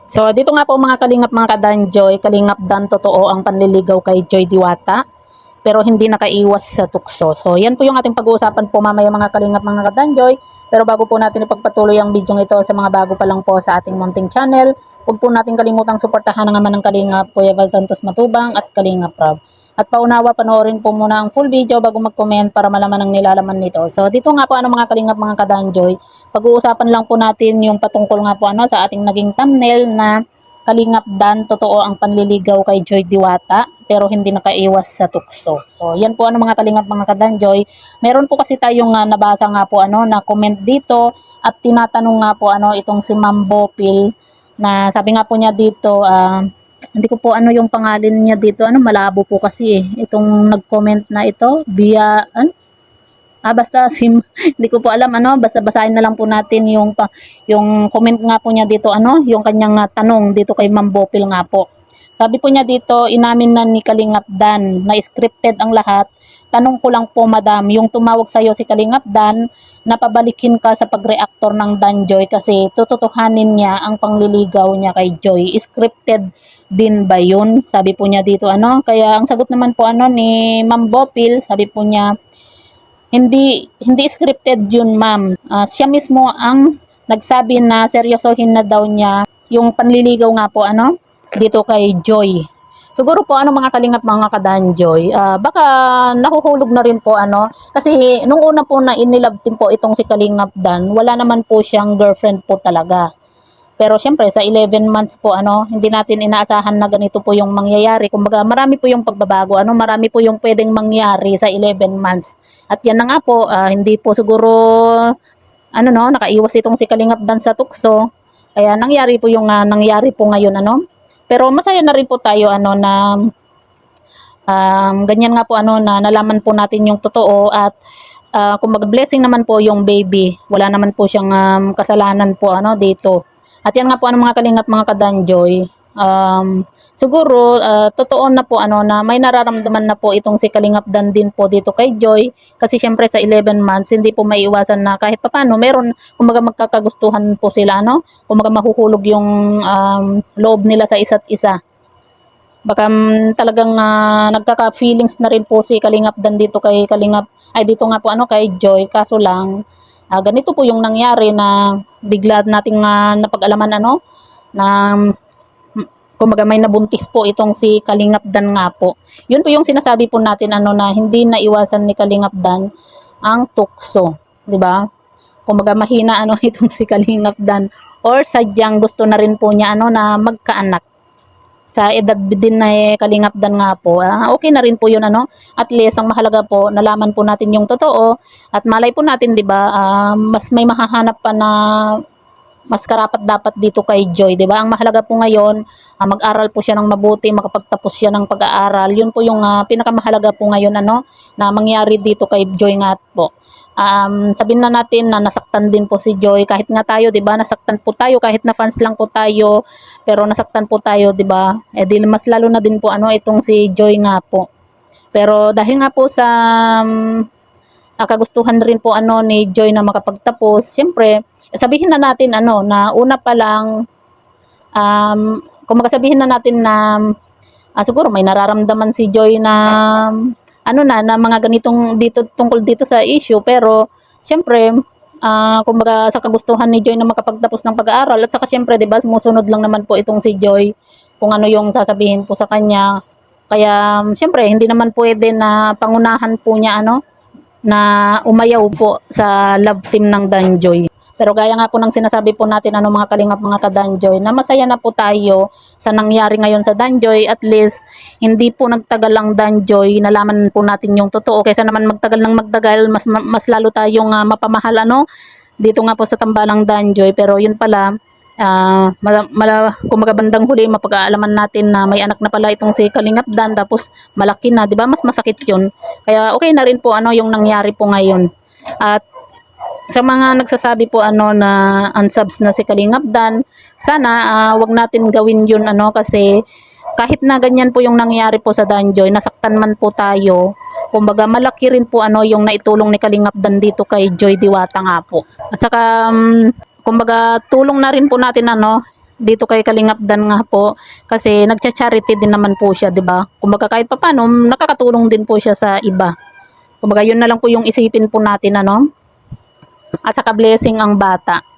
So, dito nga po mga kalingap mga kadanjoy, kalingap dan totoo ang panliligaw kay Joy Diwata, pero hindi nakaiwas sa tukso. So, yan po yung ating pag-uusapan po mamaya mga kalingap mga kadanjoy. Pero bago po natin ipagpatuloy ang video ito sa mga bago pa lang po sa ating munting channel, huwag po natin kalimutang suportahan ang naman ng Kalingap Kuya Val Santos Matubang at Kalingap Rob. At paunawa, panoorin po muna ang full video bago mag-comment para malaman ang nilalaman nito. So, dito nga po mga kalingap mga kadanjoy, pag-uusapan lang po natin yung patungkol nga po sa ating naging thumbnail na Kalingap Dan, totoo ang panliligaw kay Joy Diwata pero hindi nakaiwas sa tukso. So, yan po mga kalingap mga kadanjoy. Meron po kasi tayong nabasa nga po na comment dito at tinatanong nga po itong si Ma'am Bopil na sabi nga po niya dito, hindi ko po yung pangalan niya dito, malabo po kasi itong nag-comment na ito via basta hindi ko po alam basta basahin na lang po natin yung comment nga po niya dito yung kanyang tanong dito kay Ma'am Bopil nga po. Sabi po niya dito, inamin na ni Kalingap Dan na scripted ang lahat. Tanong ko lang po madam, yung tumawag sa iyo si Kalingap Dan, napabalikin ka sa pag-reactor ng Danjoy kasi tututuhanin niya ang pangliligaw niya kay Joy. Scripted din ba yun? Sabi po niya dito Kaya ang sagot naman po ni Ma'am Bopil, sabi po niya, hindi scripted yun ma'am. Siya mismo ang nagsabi na seryosohin na daw niya yung panliligaw nga po dito kay Joy. Siguro po mga kalingap mga kadanjoy, baka nahuhulog na rin po kasi nung una po na inilove team po itong si Kalingap Dan, wala naman po siyang girlfriend po talaga. Pero syempre sa 11 months po hindi natin inaasahan na ganito po yung mangyayari. Kumbaga marami po yung pagbabago, marami po yung pwedeng mangyari sa 11 months. At yan na nga po, hindi po siguro nakaiwas itong si Kalingap Dan sa tukso. Kaya nangyari po yung nangyari po ngayon Pero masaya na rin po tayo na ganyan nga po na nalaman po natin yung totoo at kumbaga blessing naman po yung baby. Wala naman po siyang kasalanan po dito. At yan nga po mga kalingap mga kadanjoy, siguro totoo na po na may nararamdaman na po itong si Kalingap Dan din po dito kay Joy kasi syempre sa 11 months hindi po maiiwasan na kahit papaano meron kumbaga magkakagustuhan po sila kumbaga mahuhulog yung loob nila sa isa't isa. Baka talagang nagkaka-feelings na rin po si Kalingap Dan dito kay Kalingap dito nga po kay Joy, kaso lang ganito po yung nangyari na bigla nating napag-alaman na kumbaga may nabuntis po itong si Kalingap Dan nga po. Yun po yung sinasabi po natin na hindi naiwasan ni Kalingap Dan ang tukso, 'di ba? Kumbaga mahina itong si Kalingap Dan or sadyang gusto na rin po niya na magkaanak. Sa edad din na Kalingap Dan nga po, okay na rin po yun at least ang mahalaga po nalaman po natin yung totoo at malay po natin 'di ba mas may mahahanap pa na mas karapat dapat dito kay Joy, 'di ba? Ang mahalaga po ngayon mag-aral po siya ng mabuti, makapagtapos siya ng pag-aaral. Yun po yung pinakamahalaga po ngayon na mangyari dito kay Joy nga po. Sabihin na natin na nasaktan din po si Joy kahit nga tayo 'di ba nasaktan po tayo kahit na fans lang po tayo pero nasaktan po tayo 'di ba di mas lalo na din po itong si Joy nga po pero dahil nga po sa kagustuhan rin po ni Joy na makapagtapos siyempre sabihin na natin na una pa lang kung sabihin na natin na siguro may nararamdaman si Joy na na mga ganitong dito tungkol dito sa issue pero syempre kumbaga sa kagustuhan ni Joy na makapagtapos ng pag-aaral at saka syempre 'di ba sumusunod lang naman po itong si Joy kung yung sasabihin po sa kanya kaya syempre hindi naman pwede na pangunahan po niya na umayaw po sa love team ng Danjoy. Pero gaya nga po ng sinasabi po natin mga kalingap mga kadanjoy na masaya na po tayo sa nangyari ngayon sa Danjoy. At least hindi po nagtagal ang Danjoy, nalaman po natin yung totoo kaysa naman magtagal ng magtagal mas lalo tayong mapamahal dito nga po sa tambalang Danjoy. Pero yun pala kung magabandang huli mapag-aalaman natin na may anak na pala itong si Kalingap Dan tapos malaki na, 'di ba? Mas masakit yun. Kaya okay na rin po yung nangyari po ngayon. At sa mga nagsasabi po na unsubs na si Kalingap Dan, sana wag natin gawin yun kasi kahit na ganyan po yung nangyari po sa Danjoy, nasaktan man po tayo. Kumbaga malaki rin po yung naitulong ni Kalingap Dan dito kay Joy Diwata nga po. At saka kumbaga tulong na rin po natin dito kay Kalingap Dan nga po kasi nagcha-charity din naman po siya, 'di ba? Kumbaga kahit papaano nakakatulong din po siya sa iba. Kumbaga yun na lang po yung isipin po natin ano. At saka blessing ang bata.